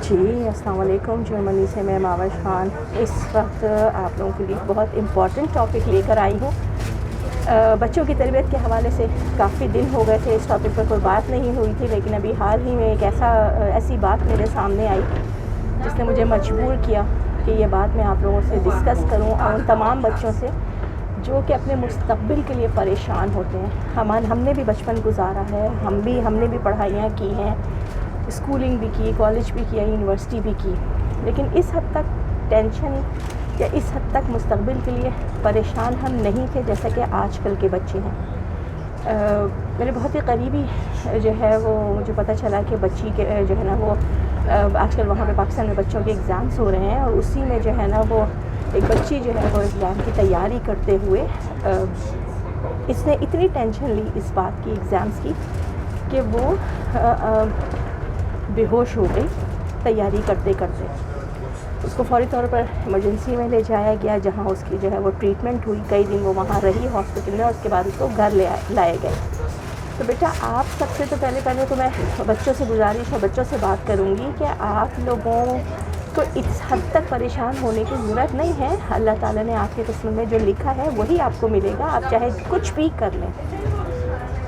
جی السلام علیکم، جرمنی سے میں معوش خان اس وقت آپ لوگوں کے لیے بہت امپورٹنٹ ٹاپک لے کر آئی ہوں۔ بچوں کی تربیت کے حوالے سے کافی دن ہو گئے تھے اس ٹاپک پر کوئی بات نہیں ہوئی تھی، لیکن ابھی حال ہی میں ایک ایسی بات میرے سامنے آئی جس نے مجھے مجبور کیا کہ یہ بات میں آپ لوگوں سے ڈسکس کروں، اور ان تمام بچوں سے جو کہ اپنے مستقبل کے لیے پریشان ہوتے ہیں۔ ہم نے بھی بچپن گزارا ہے، ہم نے بھی پڑھائیاں کی ہیں، اسکولنگ بھی کی، کالج بھی کیا، یونیورسٹی بھی کی، لیکن اس حد تک ٹینشن یا اس حد تک مستقبل کے لیے پریشان ہم نہیں تھے جیسا کہ آج کل کے بچے ہیں۔ میرے بہت ہی قریبی جو ہے وہ مجھے پتہ چلا کہ بچی کے جو ہے نا وہ آج کل وہاں پہ پاکستان میں بچوں کے ایگزامس ہو رہے ہیں، اور اسی میں جو ہے نا وہ ایک بچی جو ہے وہ ایگزام کی تیاری کرتے ہوئے اس نے اتنی ٹینشن لی اس بات کی ایگزامس کی کہ وہ بے ہوش ہو گئی تیاری کرتے کرتے۔ اس کو فوری طور پر ایمرجنسی میں لے جایا گیا، جہاں اس کی جو ہے وہ ٹریٹمنٹ ہوئی، کئی دن وہ وہاں رہی ہاسپٹل میں، اور اس کے بعد اس کو گھر لائے گئے۔ تو بیٹا آپ سب سے تو پہلے تو میں بچوں سے گزارش ہے، بچوں سے بات کروں گی کہ آپ لوگوں کو اس حد تک پریشان ہونے کی ضرورت نہیں ہے۔ اللہ تعالیٰ نے آپ کے قسمت میں جو لکھا ہے وہی آپ کو ملے گا، آپ چاہے کچھ بھی کر لیں۔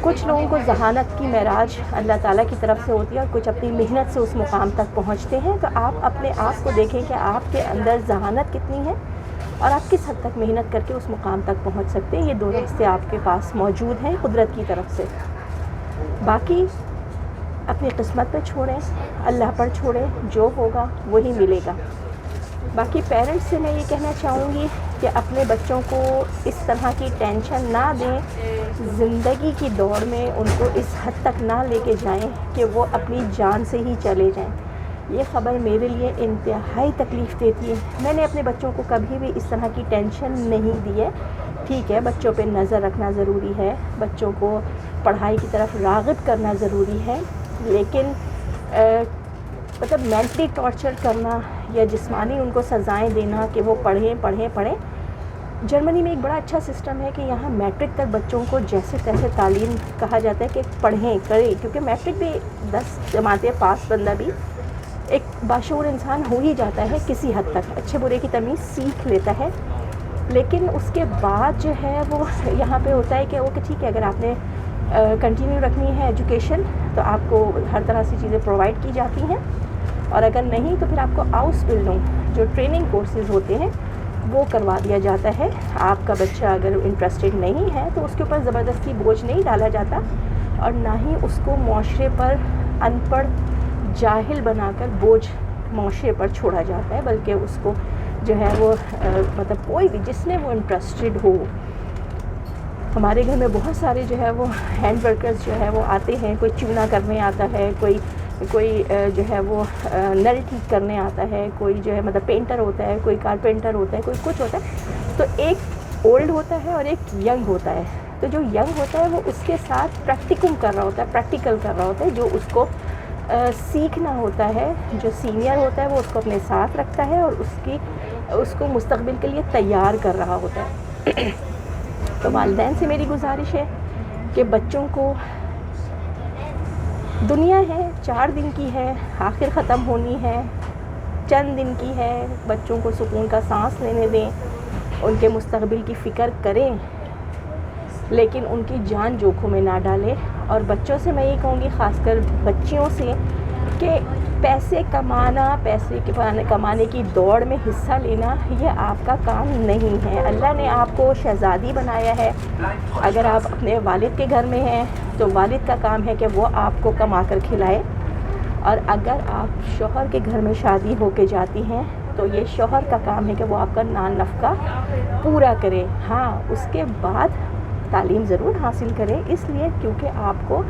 کچھ لوگوں کو ذہانت کی معراج اللہ تعالیٰ کی طرف سے ہوتی ہے، اور کچھ اپنی محنت سے اس مقام تک پہنچتے ہیں۔ تو آپ اپنے آپ کو دیکھیں کہ آپ کے اندر ذہانت کتنی ہے اور آپ کس حد تک محنت کر کے اس مقام تک پہنچ سکتے ہیں۔ یہ دو راستے آپ کے پاس موجود ہیں قدرت کی طرف سے۔ باقی اپنی قسمت پہ چھوڑیں، اللہ پر چھوڑیں، جو ہوگا وہی ملے گا۔ باقی پیرنٹس سے میں یہ کہنا چاہوں گی کہ اپنے بچوں کو اس طرح کی ٹینشن نہ دیں، زندگی کی دوڑ میں ان کو اس حد تک نہ لے کے جائیں کہ وہ اپنی جان سے ہی چلے جائیں۔ یہ خبر میرے لیے انتہائی تکلیف دیتی ہے۔ میں نے اپنے بچوں کو کبھی بھی اس طرح کی ٹینشن نہیں دی ہے۔ ٹھیک ہے، بچوں پہ نظر رکھنا ضروری ہے، بچوں کو پڑھائی کی طرف راغب کرنا ضروری ہے، لیکن مطلب مینٹلی ٹارچر کرنا یا جسمانی ان کو سزائیں دینا کہ وہ پڑھیں۔ جرمنی میں ایک بڑا اچھا سسٹم ہے کہ یہاں میٹرک تک بچوں کو جیسے تیسے تعلیم کہا جاتا ہے کہ پڑھیں کریں، کیونکہ میٹرک بھی 10 جماعتیں پاس بندہ بھی ایک باشعور انسان ہو ہی جاتا ہے کسی حد تک، اچھے برے کی تمیز سیکھ لیتا ہے۔ لیکن اس کے بعد جو ہے وہ یہاں پہ ہوتا ہے کہ اوکے ٹھیک ہے، اگر آپ نے کنٹینیو رکھنی ہے ایجوکیشن تو آپ کو ہر طرح سے چیزیں پرووائڈ کی جاتی ہیں، اور اگر نہیں تو پھر آپ کو آؤس بلڈنگ جو ٹریننگ کورسز ہوتے ہیں وہ کروا دیا جاتا ہے۔ آپ کا بچہ اگر انٹرسٹڈ نہیں ہے تو اس کے اوپر زبردستی بوجھ نہیں ڈالا جاتا، اور نہ ہی اس کو معاشرے پر ان پڑھ جاہل بنا کر بوجھ معاشرے پر چھوڑا جاتا ہے، بلکہ اس کو جو ہے وہ مطلب کوئی بھی جس میں وہ انٹرسٹڈ ہو۔ ہمارے گھر میں بہت سارے جو ہے وہ ہینڈ ورکرز جو ہے وہ آتے ہیں، کوئی چونا کرنے آتا ہے، کوئی جو ہے وہ نل ٹھیک کرنے آتا ہے، کوئی جو ہے مطلب پینٹر ہوتا ہے، کوئی کارپینٹر ہوتا ہے، کوئی کچھ ہوتا ہے۔ تو ایک اولڈ ہوتا ہے اور ایک ینگ ہوتا ہے۔ تو جو ینگ ہوتا ہے وہ اس کے ساتھ پریکٹیکل کر رہا ہوتا ہے، جو اس کو سیکھنا ہوتا ہے۔ جو سینئر ہوتا ہے وہ اس کو اپنے ساتھ رکھتا ہے اور اس کو مستقبل کے لیے تیار کر رہا ہوتا ہے۔ تو والدین سے میری گزارش ہے کہ بچوں کو دنیا ہے 4 دن کی ہے، آخر ختم ہونی ہے، چند دن کی ہے، بچوں کو سکون کا سانس لینے دیں، ان کے مستقبل کی فکر کریں، لیکن ان کی جان جوکھوں میں نہ ڈالیں۔ اور بچوں سے میں یہ کہوں گی، خاص کر بچیوں سے، کہ پیسے کمانے کی دوڑ میں حصہ لینا یہ آپ کا کام نہیں ہے۔ اللہ نے آپ کو شہزادی بنایا ہے۔ اگر آپ اپنے والد کے گھر میں ہیں تو والد کا کام ہے کہ وہ آپ کو کما کر کھلائے، اور اگر آپ شوہر کے گھر میں شادی ہو کے جاتی ہیں تو یہ شوہر کا کام ہے کہ وہ آپ کا نان نفقہ پورا کرے۔ ہاں، اس کے بعد تعلیم ضرور حاصل کریں، اس لیے کیونکہ آپ کو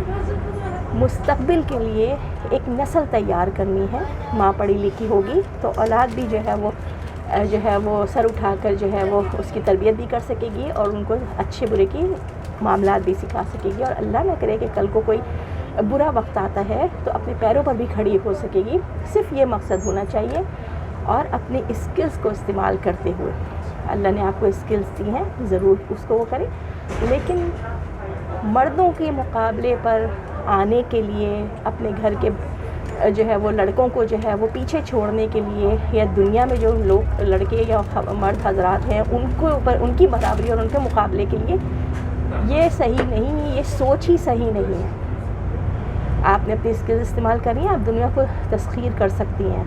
مستقبل کے لیے ایک نسل تیار کرنی ہے۔ ماں پڑھی لکھی ہوگی تو اولاد بھی جو ہے وہ سر اٹھا کر جو ہے وہ اس کی تربیت بھی کر سکے گی، اور ان کو اچھے برے کی معاملات بھی سکھا سکے گی، اور اللہ نہ کرے کہ کل کو کوئی برا وقت آتا ہے تو اپنے پیروں پر بھی کھڑی ہو سکے گی۔ صرف یہ مقصد ہونا چاہیے، اور اپنی اسکلز کو استعمال کرتے ہوئے، اللہ نے آپ کو اسکلز دی ہیں ضرور اس کو وہ کریں، لیکن مردوں کے مقابلے پر آنے کے لیے، اپنے گھر کے جو ہے وہ لڑکوں کو جو ہے وہ پیچھے چھوڑنے کے لیے، یا دنیا میں جو لوگ لڑکے یا مرد حضرات ہیں ان کو اوپر ان کی برابری اور ان کے مقابلے کے لیے، یہ صحیح نہیں، یہ سوچ ہی صحیح نہیں ہے۔ آپ نے اپنی اسکلز استعمال کرنی ہے، آپ دنیا کو تسخیر کر سکتی ہیں،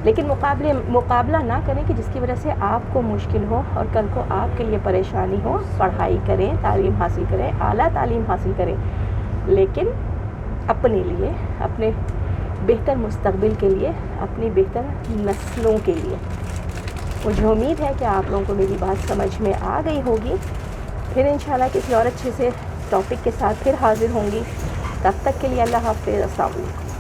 لیکن مقابلہ نہ کریں کہ جس کی وجہ سے آپ کو مشکل ہو اور کل کو آپ کے لیے پریشانی ہو۔ پڑھائی کریں، تعلیم حاصل کریں، اعلیٰ تعلیم حاصل کریں، لیکن اپنے لیے، اپنے بہتر مستقبل کے لیے، اپنی بہتر نسلوں کے لیے۔ مجھے امید ہے کہ آپ لوگوں کو میری بات سمجھ میں آ گئی ہوگی۔ پھر انشاءاللہ کسی اور اچھے سے ٹاپک کے ساتھ پھر حاضر ہوں گی۔ تب تک کے لیے اللہ حافظ، السلام علیکم۔